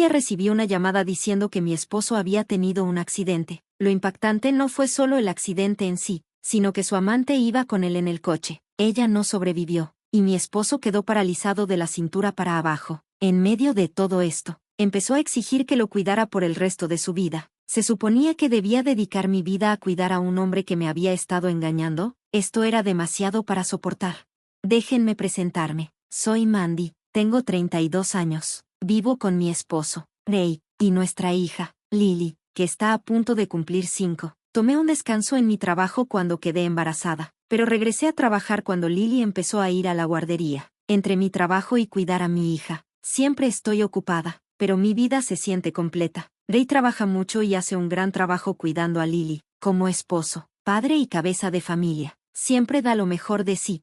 día recibí una llamada diciendo que mi esposo había tenido un accidente. Lo impactante no fue solo el accidente en sí, sino que su amante iba con él en el coche. Ella no sobrevivió, y mi esposo quedó paralizado de la cintura para abajo. En medio de todo esto, empezó a exigir que lo cuidara por el resto de su vida. ¿Se suponía que debía dedicar mi vida a cuidar a un hombre que me había estado engañando? Esto era demasiado para soportar. Déjenme presentarme. Soy Mandy, tengo 32 años. Vivo con mi esposo, Ray, y nuestra hija, Lily, que está a punto de cumplir 5. Tomé un descanso en mi trabajo cuando quedé embarazada, pero regresé a trabajar cuando Lily empezó a ir a la guardería. Entre mi trabajo y cuidar a mi hija, siempre estoy ocupada, pero mi vida se siente completa. Ray trabaja mucho y hace un gran trabajo cuidando a Lily, como esposo, padre y cabeza de familia. Siempre da lo mejor de sí.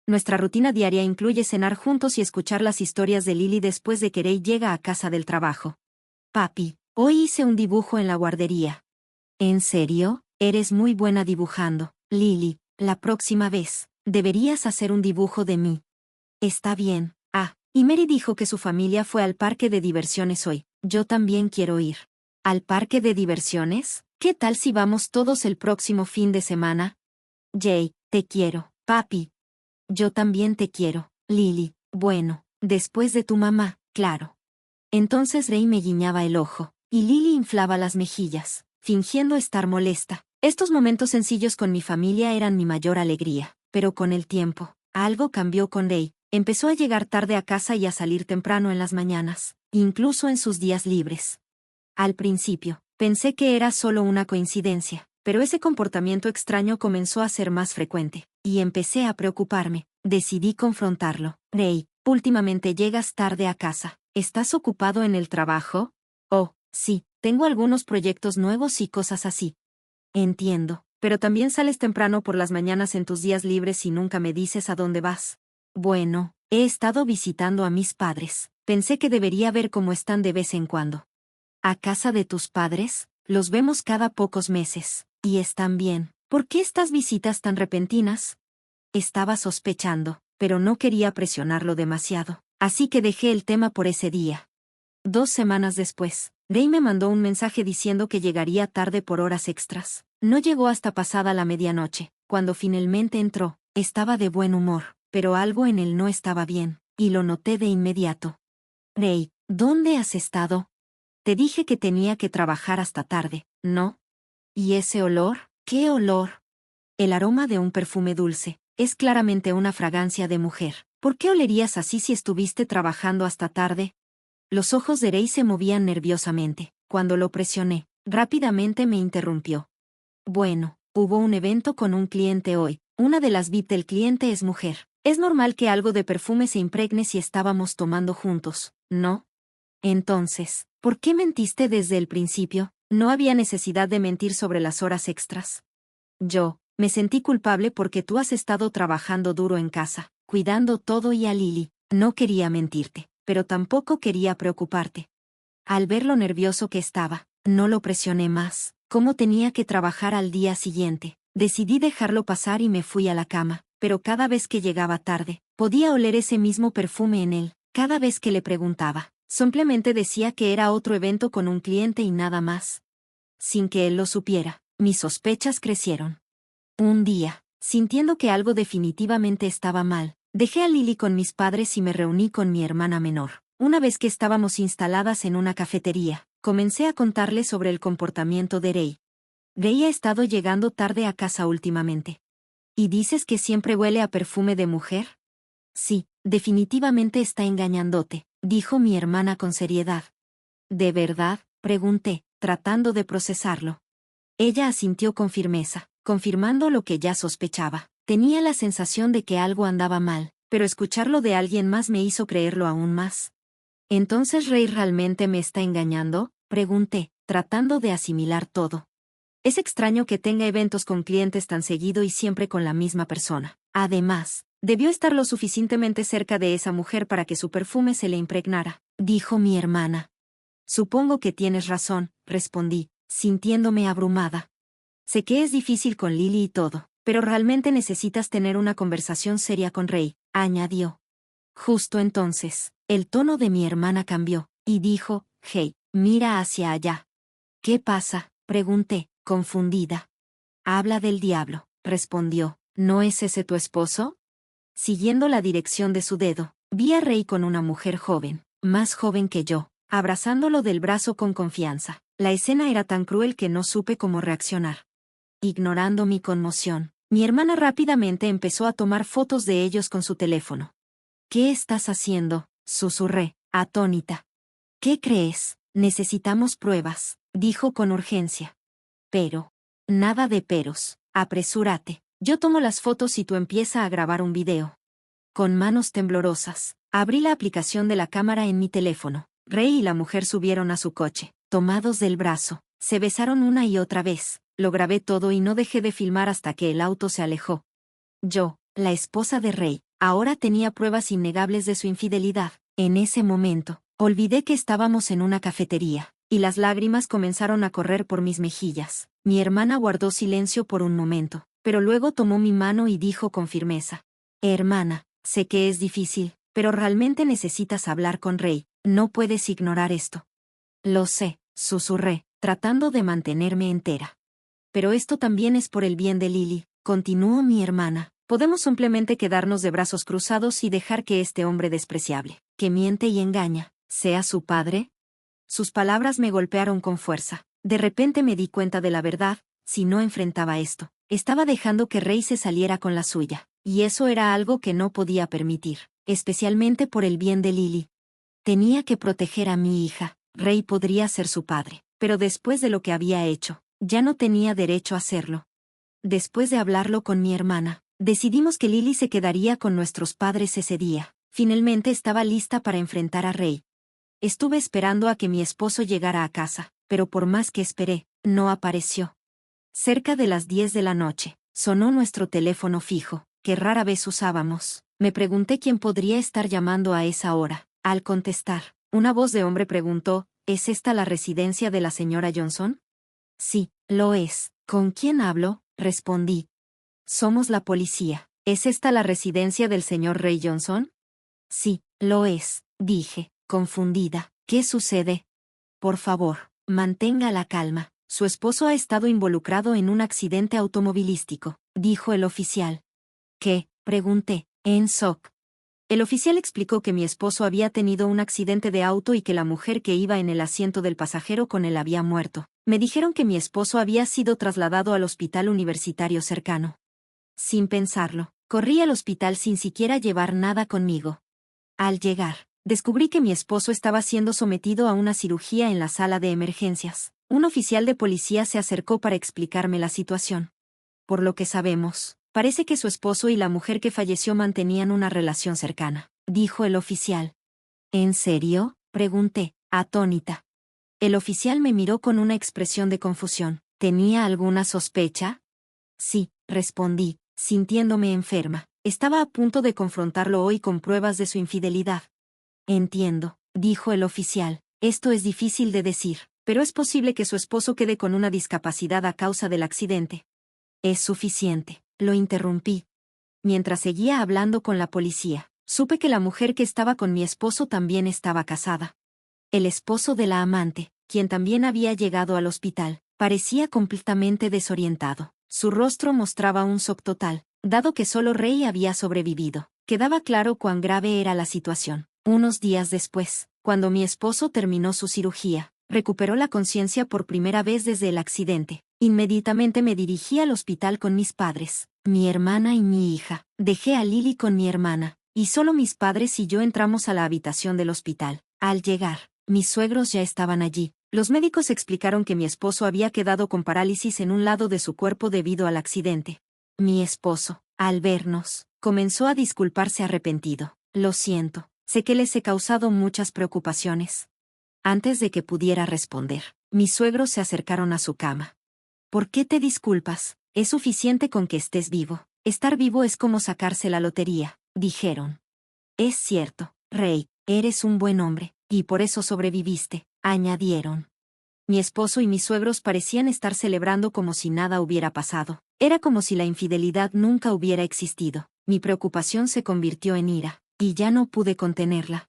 Nuestra rutina diaria incluye cenar juntos y escuchar las historias de Lily después de que Ray llega a casa del trabajo. Papi, hoy hice un dibujo en la guardería. ¿En serio? Eres muy buena dibujando, Lily. La próxima vez, deberías hacer un dibujo de mí. Está bien. Y Mary dijo que su familia fue al parque de diversiones hoy. Yo también quiero ir. ¿Al parque de diversiones? ¿Qué tal si vamos todos el próximo fin de semana? Jay, te quiero, papi. Yo también te quiero, Lily. Bueno, después de tu mamá, claro. Entonces Ray me guiñaba el ojo, y Lily inflaba las mejillas, fingiendo estar molesta. Estos momentos sencillos con mi familia eran mi mayor alegría, pero con el tiempo, algo cambió con Ray. Empezó a llegar tarde a casa y a salir temprano en las mañanas, incluso en sus días libres. Al principio, pensé que era solo una coincidencia, pero ese comportamiento extraño comenzó a ser más frecuente, y empecé a preocuparme. Decidí confrontarlo. Ray, últimamente llegas tarde a casa. ¿Estás ocupado en el trabajo? Oh, sí, tengo algunos proyectos nuevos y cosas así. Entiendo, pero también sales temprano por las mañanas en tus días libres y nunca me dices a dónde vas. Bueno, he estado visitando a mis padres. Pensé que debería ver cómo están de vez en cuando. ¿A casa de tus padres? Los vemos cada pocos meses. Y están bien. ¿Por qué estas visitas tan repentinas? Estaba sospechando, pero no quería presionarlo demasiado. Así que dejé el tema por ese día. 2 semanas después, Ray me mandó un mensaje diciendo que llegaría tarde por horas extras. No llegó hasta pasada la medianoche. Cuando finalmente entró, estaba de buen humor, pero algo en él no estaba bien, y lo noté de inmediato. Ray, ¿dónde has estado? Te dije que tenía que trabajar hasta tarde, ¿no? ¿Y ese olor? ¿Qué olor? El aroma de un perfume dulce. Es claramente una fragancia de mujer. ¿Por qué olerías así si estuviste trabajando hasta tarde? Los ojos de Ray se movían nerviosamente. Cuando lo presioné, rápidamente me interrumpió. Bueno, hubo un evento con un cliente hoy. Una de las VIP del cliente es mujer. Es normal que algo de perfume se impregne si estábamos tomando juntos, ¿no? Entonces, ¿por qué mentiste desde el principio? No había necesidad de mentir sobre las horas extras. Me sentí culpable porque tú has estado trabajando duro en casa, cuidando todo y a Lily. No quería mentirte, pero tampoco quería preocuparte. Al ver lo nervioso que estaba, no lo presioné más. Como tenía que trabajar al día siguiente, decidí dejarlo pasar y me fui a la cama, pero cada vez que llegaba tarde, podía oler ese mismo perfume en él. Cada vez que le preguntaba, simplemente decía que era otro evento con un cliente y nada más. Sin que él lo supiera, mis sospechas crecieron. Un día, sintiendo que algo definitivamente estaba mal, dejé a Lily con mis padres y me reuní con mi hermana menor. Una vez que estábamos instaladas en una cafetería, comencé a contarle sobre el comportamiento de Ray. Ray ha estado llegando tarde a casa últimamente. ¿Y dices que siempre huele a perfume de mujer? Sí, definitivamente está engañándote, dijo mi hermana con seriedad. ¿De verdad?, pregunté, tratando de procesarlo. Ella asintió con firmeza, confirmando lo que ya sospechaba. Tenía la sensación de que algo andaba mal, pero escucharlo de alguien más me hizo creerlo aún más. ¿Entonces Ray realmente me está engañando?, pregunté, tratando de asimilar todo. Es extraño que tenga eventos con clientes tan seguido y siempre con la misma persona. Además, debió estar lo suficientemente cerca de esa mujer para que su perfume se le impregnara, dijo mi hermana. Supongo que tienes razón, respondí, sintiéndome abrumada. Sé que es difícil con Lily y todo, pero realmente necesitas tener una conversación seria con Ray, añadió. Justo entonces, el tono de mi hermana cambió, y dijo, Hey, mira hacia allá. ¿Qué pasa? Pregunté, confundida. Habla del diablo, respondió. ¿No es ese tu esposo? Siguiendo la dirección de su dedo, vi a Rey con una mujer joven, más joven que yo, abrazándolo del brazo con confianza. La escena era tan cruel que no supe cómo reaccionar. Ignorando mi conmoción, mi hermana rápidamente empezó a tomar fotos de ellos con su teléfono. ¿Qué estás haciendo? Susurré, atónita. ¿Qué crees? Necesitamos pruebas, dijo con urgencia. Pero. Nada de peros, apresúrate. Yo tomo las fotos y tú empieza a grabar un video. Con manos temblorosas, abrí la aplicación de la cámara en mi teléfono. Rey y la mujer subieron a su coche, tomados del brazo, se besaron una y otra vez. Lo grabé todo y no dejé de filmar hasta que el auto se alejó. Yo, la esposa de Rey, ahora tenía pruebas innegables de su infidelidad. En ese momento, olvidé que estábamos en una cafetería, y las lágrimas comenzaron a correr por mis mejillas. Mi hermana guardó silencio por un momento, pero luego tomó mi mano y dijo con firmeza: Hermana, sé que es difícil, pero realmente necesitas hablar con Rey, no puedes ignorar esto. Lo sé, susurré, tratando de mantenerme entera. Pero esto también es por el bien de Lily, continuó mi hermana. Podemos simplemente quedarnos de brazos cruzados y dejar que este hombre despreciable, que miente y engaña, sea su padre. Sus palabras me golpearon con fuerza. De repente me di cuenta de la verdad: si no enfrentaba esto, estaba dejando que Rey se saliera con la suya, y eso era algo que no podía permitir, especialmente por el bien de Lily. Tenía que proteger a mi hija. Rey podría ser su padre, pero después de lo que había hecho, ya no tenía derecho a hacerlo. Después de hablarlo con mi hermana, decidimos que Lily se quedaría con nuestros padres ese día. Finalmente estaba lista para enfrentar a Rey. Estuve esperando a que mi esposo llegara a casa, pero por más que esperé, no apareció. Cerca de las 10 de la noche, sonó nuestro teléfono fijo, que rara vez usábamos. Me pregunté quién podría estar llamando a esa hora. Al contestar, una voz de hombre preguntó: ¿Es esta la residencia de la señora Johnson? Sí, lo es. ¿Con quién hablo? Respondí. Somos la policía. ¿Es esta la residencia del señor Ray Johnson? Sí, lo es, dije, confundida. ¿Qué sucede? Por favor, mantenga la calma. Su esposo ha estado involucrado en un accidente automovilístico, dijo el oficial. ¿Qué? Pregunté, en shock. El oficial explicó que mi esposo había tenido un accidente de auto y que la mujer que iba en el asiento del pasajero con él había muerto. Me dijeron que mi esposo había sido trasladado al hospital universitario cercano. Sin pensarlo, corrí al hospital sin siquiera llevar nada conmigo. Al llegar, descubrí que mi esposo estaba siendo sometido a una cirugía en la sala de emergencias. Un oficial de policía se acercó para explicarme la situación. Por lo que sabemos, parece que su esposo y la mujer que falleció mantenían una relación cercana, dijo el oficial. ¿En serio? Pregunté, atónita. El oficial me miró con una expresión de confusión. ¿Tenía alguna sospecha? Sí, respondí, sintiéndome enferma. Estaba a punto de confrontarlo hoy con pruebas de su infidelidad. Entiendo, dijo el oficial. Esto es difícil de decir, pero es posible que su esposo quede con una discapacidad a causa del accidente. Es suficiente, lo interrumpí. Mientras seguía hablando con la policía, supe que la mujer que estaba con mi esposo también estaba casada. El esposo de la amante, quien también había llegado al hospital, parecía completamente desorientado. Su rostro mostraba un shock total, dado que solo Rey había sobrevivido. Quedaba claro cuán grave era la situación. Unos días después, cuando mi esposo terminó su cirugía, recuperó la conciencia por primera vez desde el accidente. Inmediatamente me dirigí al hospital con mis padres, mi hermana y mi hija. Dejé a Lily con mi hermana, y solo mis padres y yo entramos a la habitación del hospital. Al llegar, mis suegros ya estaban allí. Los médicos explicaron que mi esposo había quedado con parálisis en un lado de su cuerpo debido al accidente. Mi esposo, al vernos, comenzó a disculparse arrepentido. Lo siento, sé que les he causado muchas preocupaciones. Antes de que pudiera responder, mis suegros se acercaron a su cama. ¿Por qué te disculpas? Es suficiente con que estés vivo. Estar vivo es como sacarse la lotería, dijeron. Es cierto, Rey, eres un buen hombre, y por eso sobreviviste, añadieron. Mi esposo y mis suegros parecían estar celebrando como si nada hubiera pasado. Era como si la infidelidad nunca hubiera existido. Mi preocupación se convirtió en ira, y ya no pude contenerla.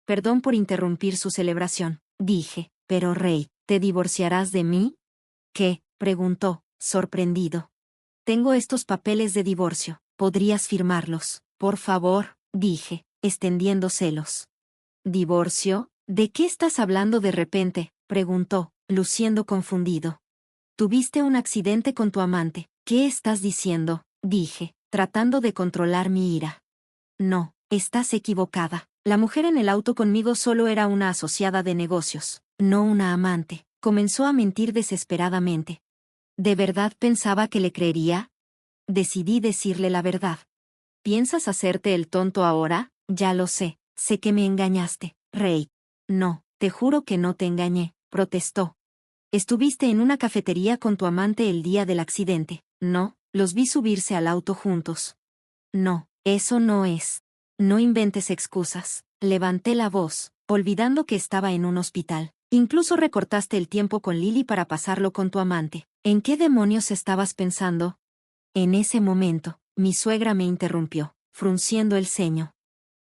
Perdón por interrumpir su celebración, dije. Pero Rey, ¿te divorciarás de mí? ¿Qué? Preguntó, sorprendido. Tengo estos papeles de divorcio. ¿Podrías firmarlos, por favor? Dije, extendiéndoselos. ¿Divorcio? ¿De qué estás hablando de repente? Preguntó, luciendo confundido. Tuviste un accidente con tu amante. ¿Qué estás diciendo? Dije, tratando de controlar mi ira. No, estás equivocada. La mujer en el auto conmigo solo era una asociada de negocios, no una amante. Comenzó a mentir desesperadamente. ¿De verdad pensaba que le creería? Decidí decirle la verdad. ¿Piensas hacerte el tonto ahora? Ya lo sé que me engañaste, Rey. No, te juro que no te engañé, protestó. Estuviste en una cafetería con tu amante el día del accidente, ¿no? Los vi subirse al auto juntos. No, eso no es. No inventes excusas. Levanté la voz, olvidando que estaba en un hospital. Incluso recortaste el tiempo con Lily para pasarlo con tu amante. ¿En qué demonios estabas pensando? En ese momento, mi suegra me interrumpió, frunciendo el ceño.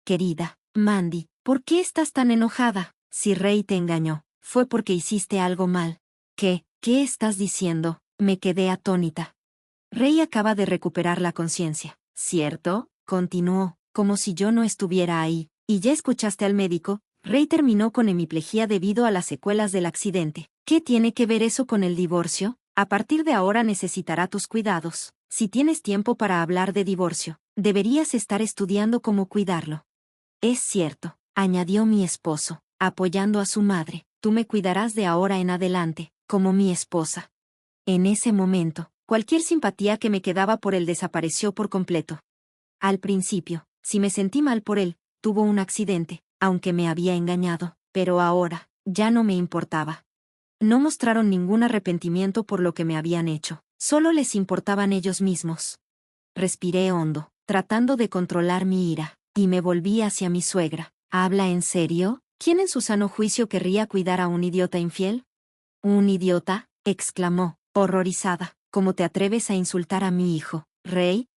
Querida, Mandy, ¿por qué estás tan enojada? Si Rey te engañó, fue porque hiciste algo mal. ¿Qué estás diciendo? Me quedé atónita. Rey acaba de recuperar la conciencia, ¿cierto? Continuó, como si yo no estuviera ahí. Y ya escuchaste al médico, Rey terminó con hemiplegia debido a las secuelas del accidente. ¿Qué tiene que ver eso con el divorcio? A partir de ahora necesitará tus cuidados. Si tienes tiempo para hablar de divorcio, deberías estar estudiando cómo cuidarlo. Es cierto, añadió mi esposo, apoyando a su madre, tú me cuidarás de ahora en adelante, como mi esposa. En ese momento, cualquier simpatía que me quedaba por él desapareció por completo. Al principio, si me sentí mal por él, tuvo un accidente, aunque me había engañado, pero ahora, ya no me importaba. No mostraron ningún arrepentimiento por lo que me habían hecho, solo les importaban ellos mismos. Respiré hondo, tratando de controlar mi ira, y me volví hacia mi suegra. ¿Habla en serio? ¿Quién en su sano juicio querría cuidar a un idiota infiel? ¿Un idiota? Exclamó, horrorizada. ¿Cómo te atreves a insultar a mi hijo, Rey?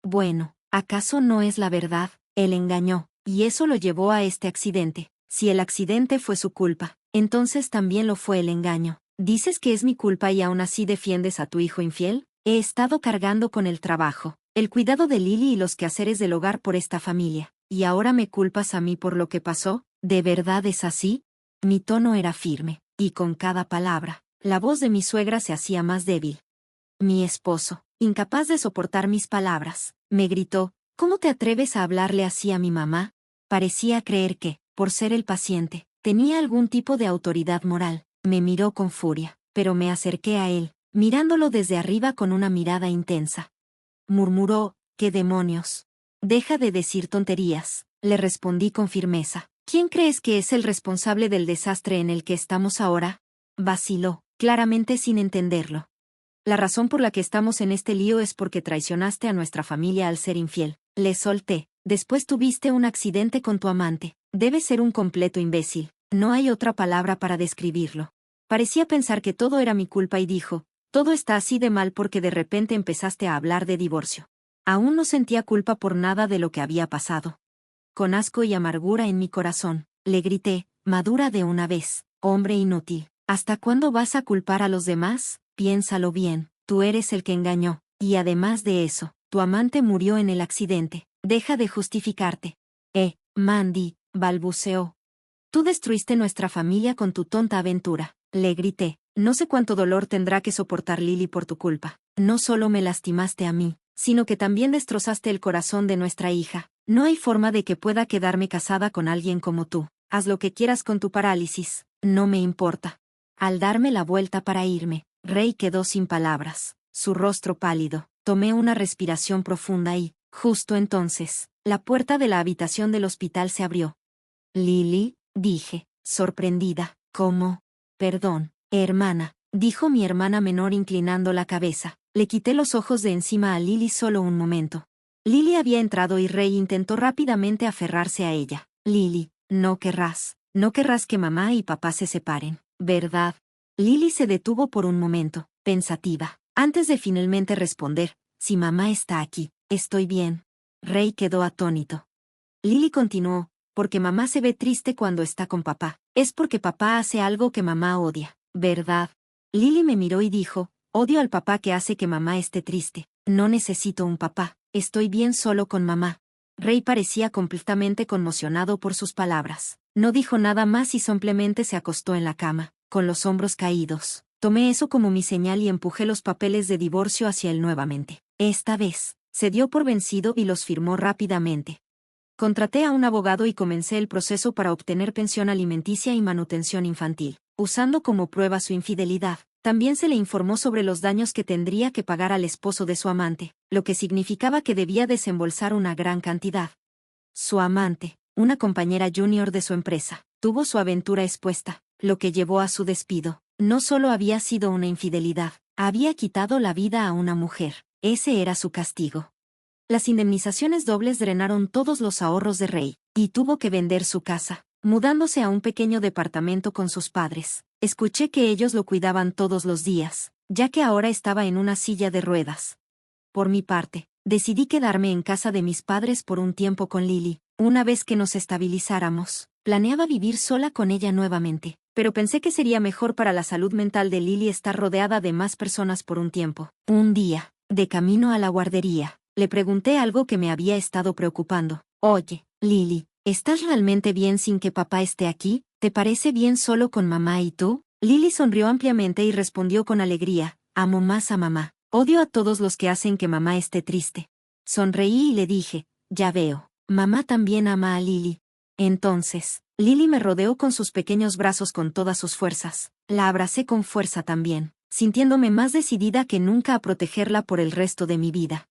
Bueno, ¿acaso no es la verdad? Él engañó, y eso lo llevó a este accidente. Si el accidente fue su culpa, entonces también lo fue el engaño. ¿Dices que es mi culpa y aún así defiendes a tu hijo infiel? He estado cargando con el trabajo, el cuidado de Lily y los quehaceres del hogar por esta familia. ¿Y ahora me culpas a mí por lo que pasó? ¿De verdad es así? Mi tono era firme, y con cada palabra, la voz de mi suegra se hacía más débil. Mi esposo, incapaz de soportar mis palabras, me gritó, ¿cómo te atreves a hablarle así a mi mamá? Parecía creer que, por ser el paciente, tenía algún tipo de autoridad moral. Me miró con furia, pero me acerqué a él, mirándolo desde arriba con una mirada intensa. Murmuró, ¿qué demonios? Deja de decir tonterías, le respondí con firmeza. ¿Quién crees que es el responsable del desastre en el que estamos ahora? Vaciló, claramente sin entenderlo. La razón por la que estamos en este lío es porque traicionaste a nuestra familia al ser infiel. Le solté. Después tuviste un accidente con tu amante. Debes ser un completo imbécil. No hay otra palabra para describirlo. Parecía pensar que todo era mi culpa y dijo, todo está así de mal porque de repente empezaste a hablar de divorcio. Aún no sentía culpa por nada de lo que había pasado. Con asco y amargura en mi corazón, le grité, madura de una vez, hombre inútil. ¿Hasta cuándo vas a culpar a los demás? Piénsalo bien, tú eres el que engañó, y además de eso, tu amante murió en el accidente. Deja de justificarte. Mandy, balbuceó. Tú destruiste nuestra familia con tu tonta aventura, le grité. No sé cuánto dolor tendrá que soportar Lily por tu culpa. No solo me lastimaste a mí, sino que también destrozaste el corazón de nuestra hija. No hay forma de que pueda quedarme casada con alguien como tú. Haz lo que quieras con tu parálisis, no me importa. Al darme la vuelta para irme, Rey quedó sin palabras, su rostro pálido. Tomé una respiración profunda y, justo entonces, la puerta de la habitación del hospital se abrió. Lily, dije, sorprendida. ¿Cómo? Perdón, hermana, dijo mi hermana menor inclinando la cabeza. Le quité los ojos de encima a Lily solo un momento. Lily había entrado y Rey intentó rápidamente aferrarse a ella. Lily, no querrás que mamá y papá se separen, ¿verdad? Lily se detuvo por un momento, pensativa, antes de finalmente responder, si mamá está aquí, estoy bien. Rey quedó atónito. Lily continuó, porque mamá se ve triste cuando está con papá. Es porque papá hace algo que mamá odia, ¿verdad? Lily me miró y dijo, odio al papá que hace que mamá esté triste. No necesito un papá, estoy bien solo con mamá. Rey parecía completamente conmocionado por sus palabras. No dijo nada más y simplemente se acostó en la cama, con los hombros caídos. Tomé eso como mi señal y empujé los papeles de divorcio hacia él nuevamente. Esta vez, se dio por vencido y los firmó rápidamente. Contraté a un abogado y comencé el proceso para obtener pensión alimenticia y manutención infantil, usando como prueba su infidelidad. También se le informó sobre los daños que tendría que pagar al esposo de su amante, lo que significaba que debía desembolsar una gran cantidad. Su amante, una compañera junior de su empresa, tuvo su aventura expuesta, lo que llevó a su despido. No solo había sido una infidelidad, había quitado la vida a una mujer. Ese era su castigo. Las indemnizaciones dobles drenaron todos los ahorros de Rey, y tuvo que vender su casa, mudándose a un pequeño departamento con sus padres. Escuché que ellos lo cuidaban todos los días, ya que ahora estaba en una silla de ruedas. Por mi parte, decidí quedarme en casa de mis padres por un tiempo con Lily. Una vez que nos estabilizáramos, planeaba vivir sola con ella nuevamente, pero pensé que sería mejor para la salud mental de Lily estar rodeada de más personas por un tiempo. Un día, de camino a la guardería, le pregunté algo que me había estado preocupando. Oye, Lily, ¿estás realmente bien sin que papá esté aquí? ¿Te parece bien solo con mamá y tú? Lily sonrió ampliamente y respondió con alegría, amo más a mamá. Odio a todos los que hacen que mamá esté triste. Sonreí y le dije, ya veo, mamá también ama a Lily. Entonces, Lily me rodeó con sus pequeños brazos con todas sus fuerzas. La abracé con fuerza también, sintiéndome más decidida que nunca a protegerla por el resto de mi vida.